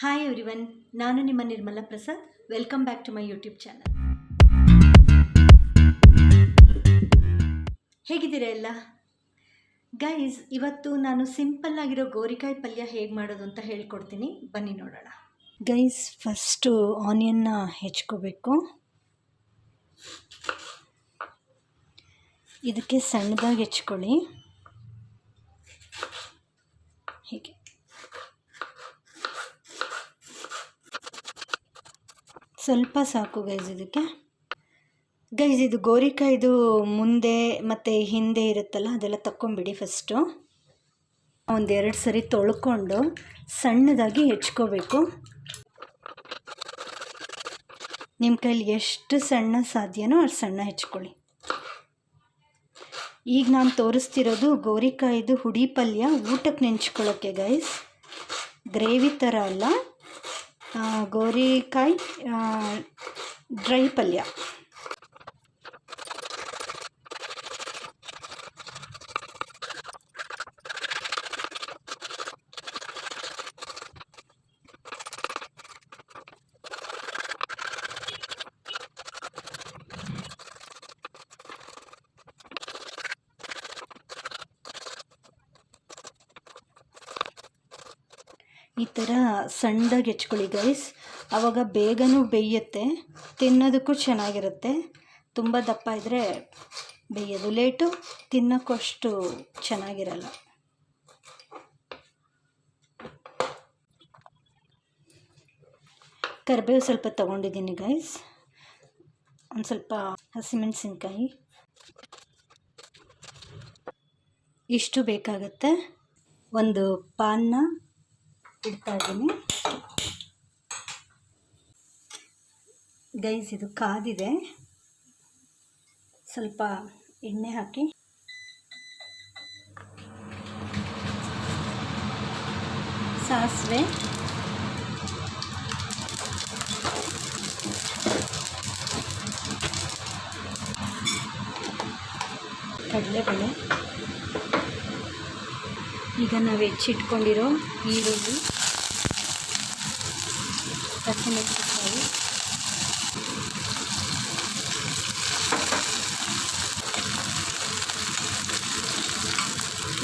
Hi everyone, ನಾನು ನಿಮ್ಮ Nirmala Prasad. Welcome back to my YouTube channel. ಹೇಗಿದ್ದೀರಾ ಎಲ್ಲ ಗೈಸ್? ಇವತ್ತು ನಾನು ಸಿಂಪಲ್ ಆಗಿರೋ ಗೋರಿಕಾಯಿ ಪಲ್ಯ ಹೇಗೆ ಮಾಡೋದು ಅಂತ ಹೇಳ್ಕೊಡ್ತೀನಿ, ಬನ್ನಿ ನೋಡೋಣ. ಗೈಸ್, ಫಸ್ಟು ಆನಿಯನ್ನ ಹೆಚ್ಕೋಬೇಕು. ಇದಕ್ಕೆ ಸಣ್ಣದಾಗಿ ಹೆಚ್ಕೊಳ್ಳಿ, ಹೀಗೆ. ಸ್ವಲ್ಪ ಸಾಕು ಗೈಸ್ ಇದಕ್ಕೆ. ಗೈಸ್, ಇದು ಗೋರಿಕಾಯ್ದು ಮುಂದೆ ಮತ್ತು ಹಿಂದೆ ಇರುತ್ತಲ್ಲ, ಅದೆಲ್ಲ ತಕ್ಕೊಂಬಿಡಿ. ಫಸ್ಟು ಒಂದೆರಡು ಸರಿ ತೊಳ್ಕೊಂಡು ಸಣ್ಣದಾಗಿ ಹೆಚ್ಕೋಬೇಕು. ನಿಮ್ಮ ಕೈಲಿ ಎಷ್ಟು ಸಣ್ಣ ಸಾಧ್ಯನೋ ಅಷ್ಟು ಸಣ್ಣ ಹೆಚ್ಕೊಳ್ಳಿ. ಈಗ ನಾನು ತೋರಿಸ್ತಿರೋದು ಗೋರಿಕಾಯ್ದು ಹುಡಿ ಪಲ್ಯ, ಊಟಕ್ಕೆ ನೆಂಚ್ಕೊಳ್ಳೋಕ್ಕೆ ಗೈಸ್. ಗ್ರೇವಿ ಥರ ಅಲ್ಲ, ಗೋರಿಕಾಯಿ ಡ್ರೈ ಪಲ್ಯ. ಈ ಥರ ಸಣ್ಣದಾಗಿ ಹೆಚ್ಕೊಳ್ಳಿ ಗೈಸ್, ಆವಾಗ ಬೇಗನೂ ಬೇಯುತ್ತೆ, ತಿನ್ನೋದಕ್ಕೂ ಚೆನ್ನಾಗಿರುತ್ತೆ. ತುಂಬ ದಪ್ಪ ಇದ್ದರೆ ಬೇಯೋದು ಲೇಟು, ತಿನ್ನೋಕ್ಕೂ ಅಷ್ಟು ಚೆನ್ನಾಗಿರಲ್ಲ. ಕರಿಬೇವು ಸ್ವಲ್ಪ ತೊಗೊಂಡಿದ್ದೀನಿ ಗೈಸ್, ಒಂದು ಸ್ವಲ್ಪ ಹಸಿಮೆಣಸಿನ್ಕಾಯಿ, ಇಷ್ಟು ಬೇಕಾಗತ್ತೆ. ಒಂದು ಪಾನ್ನ ಇಡ್ತಾ ಇದ್ದೀನಿ ಗೈಸ್. ಇದು ಕಾದಿದೆ, ಸ್ವಲ್ಪ ಎಣ್ಣೆ ಹಾಕಿ ಸಾಸಿವೆ, ಕಡಲೆಬೇಳೆ, ಈಗ ನಾವು ಹೆಚ್ಚಿಟ್ಕೊಂಡಿರೋ ಈರುಳ್ಳಿ, ಹಸಿಮೆಣಸಿನಕಾಯಿ,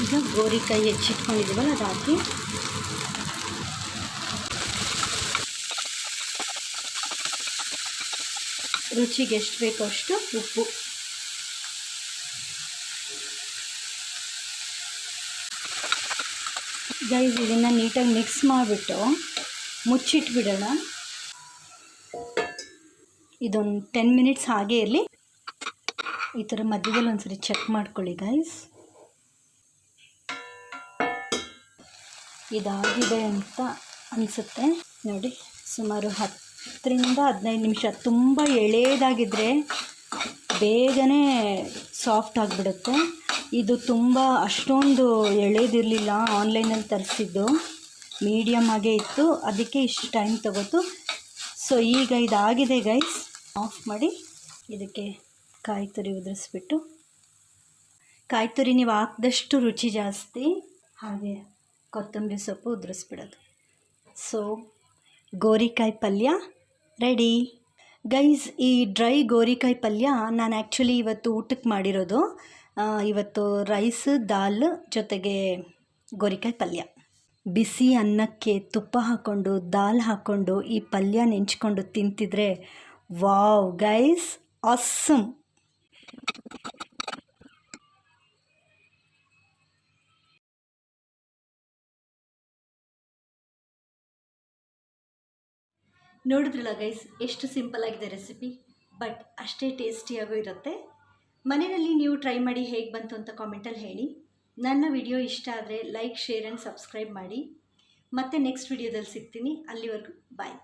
ಈಗ ಗೋರಿಕಾಯಿ ಹೆಚ್ಚಿಟ್ಕೊಂಡಿದ್ದೀವಲ್ಲ ಅದು ಹಾಕಿ ರುಚಿಗೆ ಎಷ್ಟು ಬೇಕೋ ಅಷ್ಟು ಉಪ್ಪು. ಗೈಸ್, ಇದನ್ನು ನೀಟಾಗಿ ಮಿಕ್ಸ್ ಮಾಡಿಬಿಟ್ಟು ಮುಚ್ಚಿಟ್ಬಿಡೋಣ. ಇದೊಂದು 10 ಮಿನಿಟ್ಸ್ ಹಾಗೇ ಇರಲಿ. ಈ ಥರ ಮಧ್ಯದಲ್ಲಿ ಒಂದ್ಸರಿ ಚೆಕ್ ಮಾಡ್ಕೊಳ್ಳಿ ಗೈಸ್. ಇದಾಗಿದೆ ಅಂತ ಅನಿಸುತ್ತೆ ನೋಡಿ. ಸುಮಾರು 10ರಿಂದ 15 ನಿಮಿಷ. ತುಂಬ ಎಳೆದಾಗಿದ್ದರೆ ಬೇಗನೆ ಸಾಫ್ಟ್ ಆಗಿಬಿಡುತ್ತೆ. ಇದು ತುಂಬ ಅಷ್ಟೊಂದು ಎಳೆದಿರಲಿಲ್ಲ, ಆನ್ಲೈನಲ್ಲಿ ತರಿಸಿದ್ದು, ಮೀಡಿಯಮ್ ಆಗೇ ಇತ್ತು, ಅದಕ್ಕೆ ಇಷ್ಟು ಟೈಮ್ ತಗೋತು. ಸೊ ಈಗ ಇದಾಗಿದೆ ಗೈಸ್, ಆಫ್ ಮಾಡಿ ಇದಕ್ಕೆ ಕಾಯಿ ತುರಿ ಉದುರಿಸ್ಬಿಟ್ಟು, ಕಾಯಿ ತುರಿ ನೀವು ಹಾಕಿದಷ್ಟು ರುಚಿ ಜಾಸ್ತಿ, ಹಾಗೆ ಕೊತ್ತಂಬರಿ ಸೊಪ್ಪು ಉದುರಿಸ್ಬಿಡೋದು. ಸೊ ಗೋರಿಕಾಯಿ ಪಲ್ಯ ರೆಡಿ ಗೈಸ್. ಈ ಡ್ರೈ ಗೋರಿಕಾಯಿ ಪಲ್ಯ ನಾನು ಆ್ಯಕ್ಚುಲಿ ಇವತ್ತು ಊಟಕ್ಕೆ ಮಾಡಿರೋದು. ಇವತ್ತು ರೈಸ್, ದಾಲ್ ಜೊತೆಗೆ ಗೋರಿಕಾಯಿ ಪಲ್ಯ. ಬಿಸಿ ಅನ್ನಕ್ಕೆ ತುಪ್ಪ ಹಾಕ್ಕೊಂಡು, ದಾಲ್ ಹಾಕ್ಕೊಂಡು ಈ ಪಲ್ಯ ನೆಂಚ್ಕೊಂಡು ತಿಂತಿದ್ರೆ ವಾವ್ ಗೈಸ್, ಆಸಮ್. ನೋಡಿದ್ರಲ್ಲ ಗೈಸ್, ಎಷ್ಟು ಸಿಂಪಲ್ ಆಗಿದೆ ರೆಸಿಪಿ, ಬಟ್ ಅಷ್ಟೇ ಟೇಸ್ಟಿಯಾಗೂ ಇರುತ್ತೆ. ಮನೆಯಲ್ಲಿ ನೀವು ಟ್ರೈ ಮಾಡಿ ಹೇಗೆ ಬಂತು ಅಂತ ಕಾಮೆಂಟಲ್ಲಿ ಹೇಳಿ. ನನ್ನ ವಿಡಿಯೋ ಇಷ್ಟ ಆದರೆ ಲೈಕ್, ಶೇರ್ ಆ್ಯಂಡ್ ಸಬ್ಸ್ಕ್ರೈಬ್ ಮಾಡಿ. ಮತ್ತೆ ನೆಕ್ಸ್ಟ್ ವಿಡಿಯೋದಲ್ಲಿ ಸಿಗ್ತೀನಿ. ಅಲ್ಲಿವರೆಗೂ ಬಾಯ್.